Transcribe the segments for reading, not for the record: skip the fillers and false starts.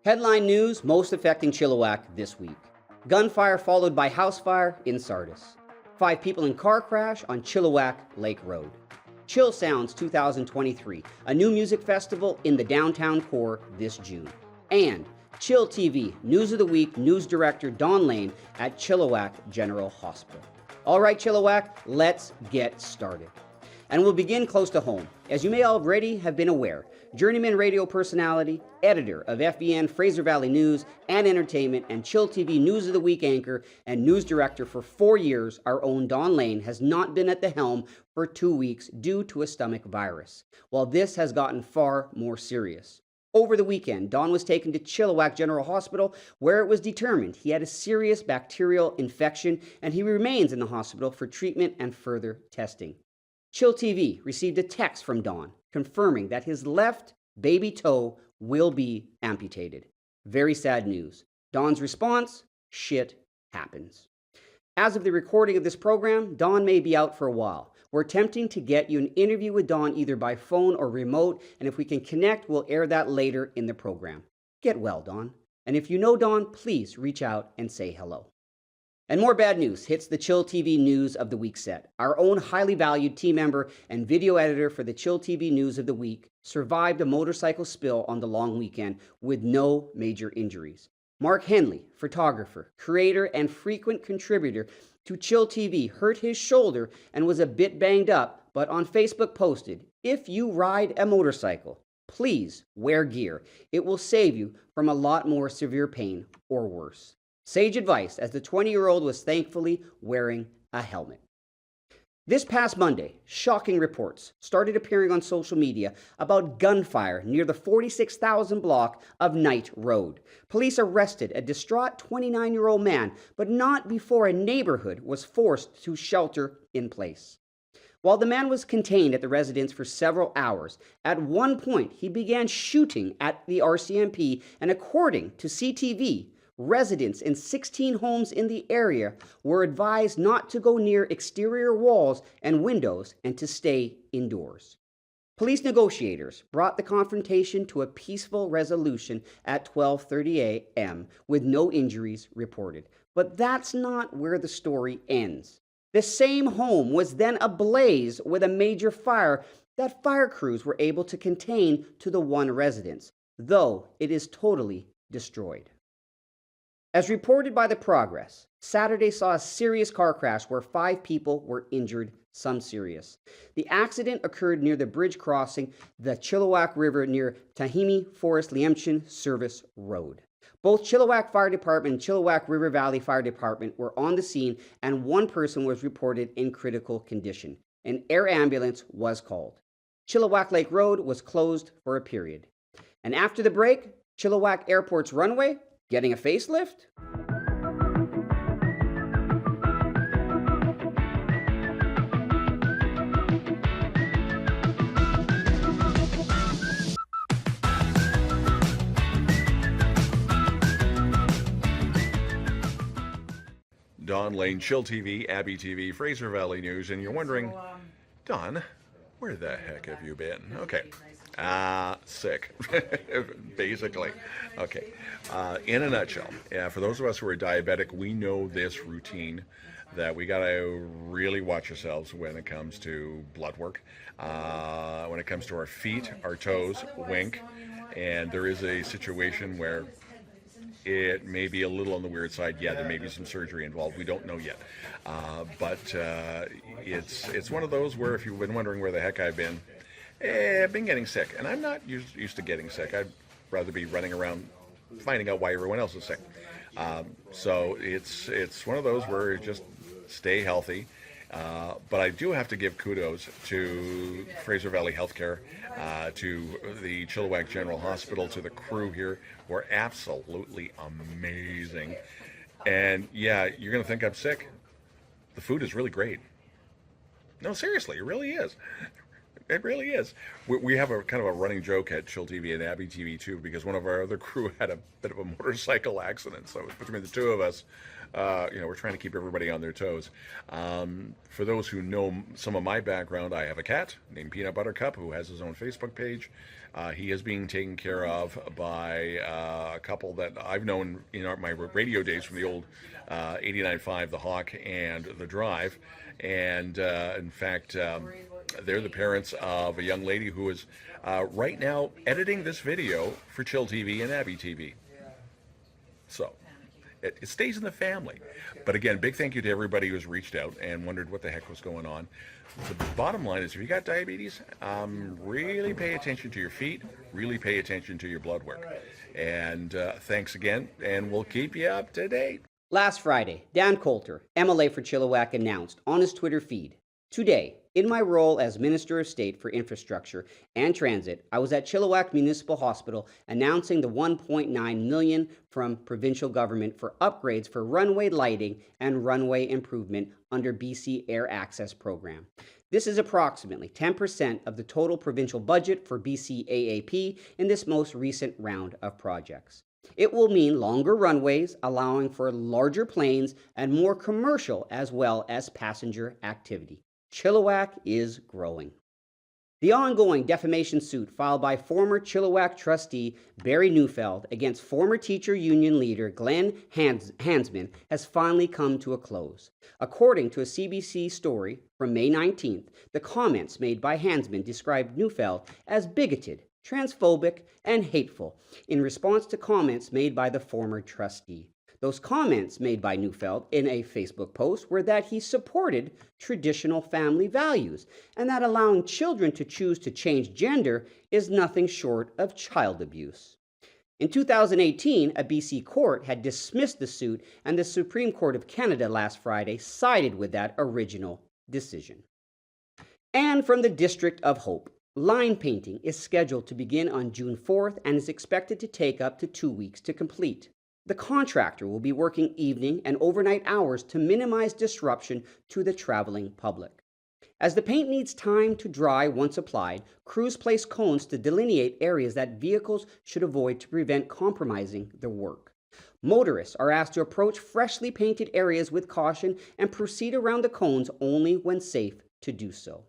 Headline news most affecting Chilliwack this week. Gunfire followed by housefire in Sardis. 5 people in car crash on Chilliwack Lake Road. Chill Sounds 2023, a new music festival in the downtown core this June. And chillTV, News of the Week News Director Don Lehn at Chilliwack General Hospital. All right, Chilliwack, let's get started. And we'll begin close to home. As you may already have been aware, journeyman radio personality, editor of FBN Fraser Valley News and Entertainment, and chillTV News of the Week anchor and news director for 4 years, our own Don Lehn has not been at the helm for 2 weeks due to a stomach virus. While this has gotten far more serious. Over the weekend, Don was taken to Chilliwack General Hospital, where it was determined he had a serious bacterial infection, and he remains in the hospital for treatment and further testing. chillTV received a text from Don confirming that his left baby toe will be amputated. Very sad news. Don's response: shit happens. As of the recording of this program, Don may be out for a while. We're attempting to get you an interview with Don either by phone or remote, and if we can connect, we'll air that later in the program. Get well, Don. And if you know Don, please reach out and say hello. And more bad news hits the chillTV News of the Week set. Our own highly valued team member and video editor for the chillTV News of the Week survived a motorcycle spill on the long weekend with no major injuries. Mark Henley, photographer, creator, and frequent contributor to chillTV, hurt his shoulder and was a bit banged up, but on Facebook posted, "If you ride a motorcycle, please wear gear. It will save you from a lot more severe pain or worse." Sage advice, as the 20-year-old was thankfully wearing a helmet. This past Monday, shocking reports started appearing on social media about gunfire near the 46,000 block of Knight Road. Police arrested a distraught 29-year-old man, but not before a neighborhood was forced to shelter in place. While the man was contained at the residence for several hours, at one point he began shooting at the RCMP, and according to CTV, residents in 16 homes in the area were advised not to go near exterior walls and windows and to stay indoors. Police negotiators brought the confrontation to a peaceful resolution at 12:30 a.m. with no injuries reported. But that's not where the story ends. The same home was then ablaze with a major fire that fire crews were able to contain to the one residence, though it is totally destroyed. As reported by The Progress, Saturday saw a serious car crash where 5 people were injured, some serious. The accident occurred near the bridge crossing the Chilliwack River near Tahimi Forest Liemchen Service Road. Both Chilliwack Fire Department and Chilliwack River Valley Fire Department were on the scene, and one person was reported in critical condition. An air ambulance was called. Chilliwack Lake Road was closed for a period. And after the break, Chilliwack Airport's runway getting a facelift? Don Lehn, chillTV, Abbey TV, Fraser Valley News, and you're wondering, Don, where the heck have you been? Okay. Sick, basically. Okay. In a nutshell, for those of us who are diabetic, we know this routine that we got to really watch ourselves when it comes to blood work, when it comes to our feet, our toes, wink, and there is a situation where it may be a little on the weird side. Yeah, there may be some surgery involved. We don't know yet. But it's one of those where if you've been wondering where the heck I've been getting sick. And I'm not used to getting sick. I'd rather be running around finding out why everyone else is sick. So it's one of those where you just stay healthy. But I do have to give kudos to Fraser Valley Healthcare, to the Chilliwack General Hospital, to the crew here, who are absolutely amazing. And yeah, you're going to think I'm sick. The food is really great. No, seriously, it really is. It really is. We have a kind of a running joke at Chill TV and Abby TV too, because one of our other crew had a bit of a motorcycle accident. So between the two of us, we're trying to keep everybody on their toes. For those who know some of my background, I have a cat named Peanut Buttercup who has his own Facebook page. He is being taken care of by a couple that I've known in my radio days from the old 89.5 The Hawk and The Drive. And in fact, they're the parents of a young lady who is right now editing this video for Chill TV and Abby TV. So it stays in the family. But again, big thank you to everybody who's reached out and wondered what the heck was going on. The bottom line is, if you got diabetes, really pay attention to your feet, really pay attention to your blood work. And thanks again, and we'll keep you up to date. Last Friday, Dan Coulter, MLA for Chilliwack, announced on his Twitter feed, "Today, in my role as Minister of State for Infrastructure and Transit, I was at Chilliwack Municipal Hospital announcing the $1.9 million from provincial government for upgrades for runway lighting and runway improvement under BC Air Access Program. This is approximately 10% of the total provincial budget for BC AAP in this most recent round of projects. It will mean longer runways, allowing for larger planes and more commercial as well as passenger activity. Chilliwack is growing." The ongoing defamation suit filed by former Chilliwack trustee Barry Neufeld against former teacher union leader Glenn Hansman has finally come to a close. According to a CBC story from May 19th, the comments made by Hansman described Neufeld as bigoted, transphobic, and hateful in response to comments made by the former trustee. Those comments made by Neufeld in a Facebook post were that he supported traditional family values and that allowing children to choose to change gender is nothing short of child abuse. In 2018, a BC court had dismissed the suit, and the Supreme Court of Canada last Friday sided with that original decision. And from the District of Hope, line painting is scheduled to begin on June 4th and is expected to take up to 2 weeks to complete. The contractor will be working evening and overnight hours to minimize disruption to the traveling public. As the paint needs time to dry once applied, crews place cones to delineate areas that vehicles should avoid to prevent compromising the work. Motorists are asked to approach freshly painted areas with caution and proceed around the cones only when safe to do so.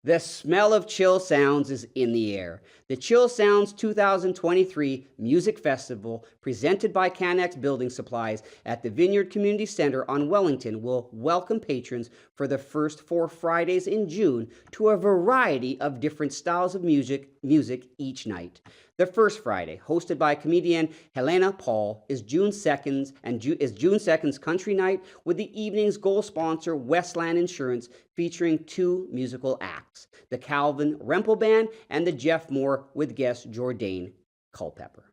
The smell of Chill Sounds is in the air. The Chill Sounds 2023 Music Festival, presented by Canex Building Supplies at the Vineyard Community Center on Wellington, will welcome patrons for the first 4 Fridays in June to a variety of different styles of music each night. The first Friday, hosted by comedian Helena Paul, is June 2nd's Country Night, with the evening's goal sponsor Westland Insurance featuring 2 musical acts, the Calvin Rempel Band and the Jeff Moore with guest Jordan Culpepper.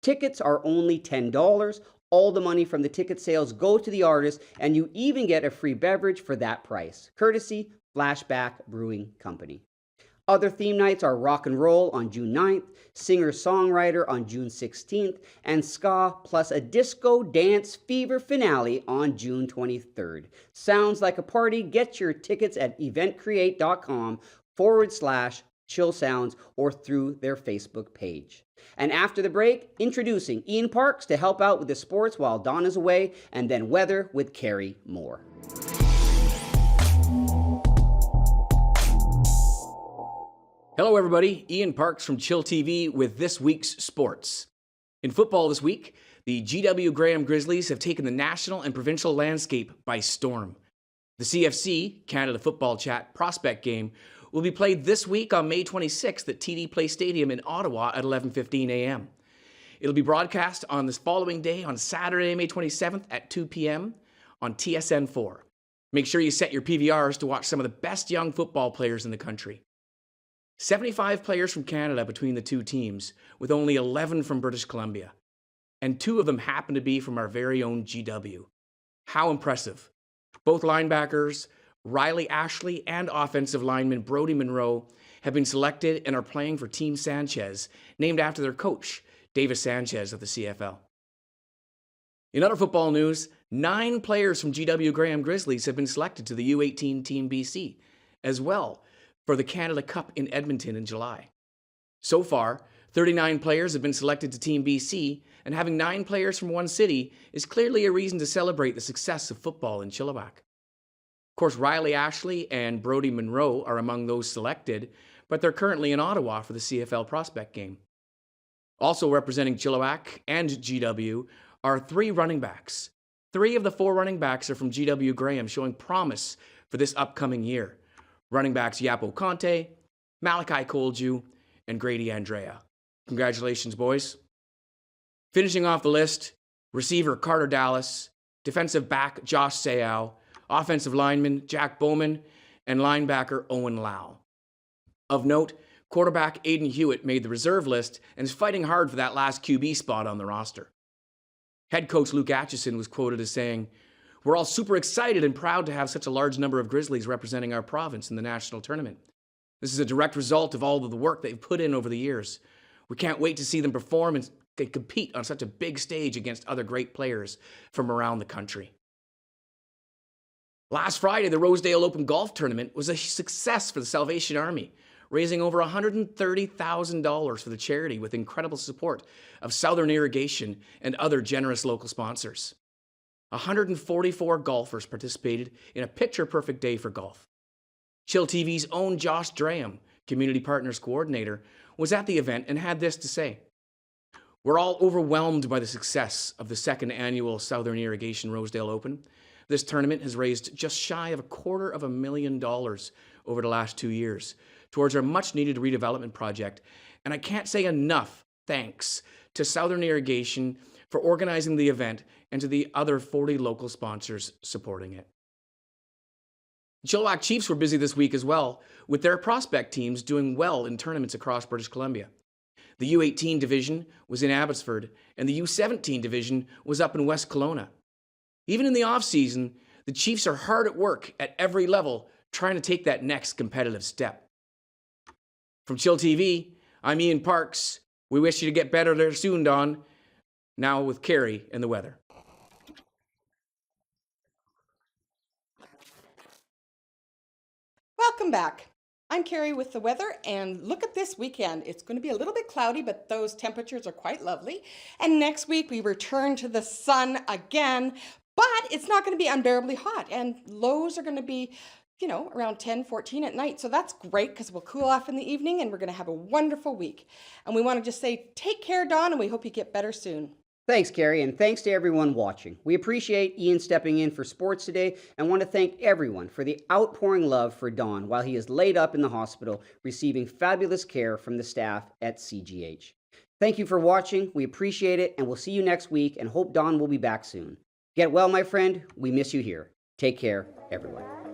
Tickets are only $10. All the money from the ticket sales go to the artist, and you even get a free beverage for that price, courtesy Flashback Brewing Company. Other theme nights are Rock and Roll on June 9th, Singer-Songwriter on June 16th, and Ska plus a Disco Dance Fever finale on June 23rd. Sounds like a party. Get your tickets at eventcreate.com/chillsounds or through their Facebook page. And after the break, introducing Ian Parks to help out with the sports while Don is away, and then weather with Cari Moore. Hello everybody, Ian Parks from Chill TV with this week's sports. In football this week, the GW Graham Grizzlies have taken the national and provincial landscape by storm. The CFC, Canada Football Chat prospect game, will be played this week on May 26th at TD Place Stadium in Ottawa at 11:15 a.m. It'll be broadcast on this following day on Saturday, May 27th at 2 p.m. on TSN4. Make sure you set your PVRs to watch some of the best young football players in the country. 75 players from Canada between the two teams, with only 11 from British Columbia. And 2 of them happen to be from our very own GW. How impressive. Both linebackers, Riley Ashley, and offensive lineman Brody Monroe have been selected and are playing for Team Sanchez, named after their coach, Davis Sanchez of the CFL. In other football news, 9 players from GW Graham Grizzlies have been selected to the U18 Team BC, as well for the Canada Cup in Edmonton in July. So far, 39 players have been selected to Team BC, and having 9 players from one city is clearly a reason to celebrate the success of football in Chilliwack. Of course, Riley Ashley and Brody Monroe are among those selected, but they're currently in Ottawa for the CFL prospect game. Also representing Chilliwack and GW are 3 running backs. 3 of the 4 running backs are from GW Graham, showing promise for this upcoming year. Running backs Yapo Conte, Malachi Kolju, and Grady Andrea. Congratulations, boys. Finishing off the list, receiver Carter Dallas, defensive back Josh Seau, offensive lineman Jack Bowman, and linebacker Owen Lau. Of note, quarterback Aiden Hewitt made the reserve list and is fighting hard for that last QB spot on the roster. Head coach Luke Atchison was quoted as saying, "We're all super excited and proud to have such a large number of Grizzlies representing our province in the national tournament. This is a direct result of all of the work they've put in over the years. We can't wait to see them perform and compete on such a big stage against other great players from around the country." Last Friday, the Rosedale Open Golf Tournament was a success for the Salvation Army, raising over $130,000 for the charity with incredible support of Southern Irrigation and other generous local sponsors. 144 golfers participated in a picture-perfect day for golf. chillTV's own Josh Draham, Community Partners Coordinator, was at the event and had this to say: "We're all overwhelmed by the success of the 2nd annual Southern Irrigation Rosedale Open. This tournament has raised just shy of $250,000 over the last 2 years towards our much-needed redevelopment project, and I can't say enough thanks to Southern Irrigation for organizing the event and to the other 40 local sponsors supporting it." Chilliwack Chiefs were busy this week as well, with their prospect teams doing well in tournaments across British Columbia. The U18 division was in Abbotsford, and the U17 division was up in West Kelowna. Even in the off-season, the Chiefs are hard at work at every level trying to take that next competitive step. From chillTV, I'm Ian Parks. We wish you to get better there soon, Don. Now with Cari and the weather. Welcome back. I'm Cari with the weather, and look at this weekend. It's going to be a little bit cloudy, but those temperatures are quite lovely. And next week we return to the sun again, but it's not going to be unbearably hot, and lows are going to be, around 10, 14 at night. So that's great because we'll cool off in the evening and we're going to have a wonderful week. And we want to just say, take care, Don, and we hope you get better soon. Thanks, Cari, and thanks to everyone watching. We appreciate Ian stepping in for sports today and want to thank everyone for the outpouring love for Don while he is laid up in the hospital receiving fabulous care from the staff at CGH. Thank you for watching. We appreciate it, and we'll see you next week and hope Don will be back soon. Get well, my friend. We miss you here. Take care, everyone.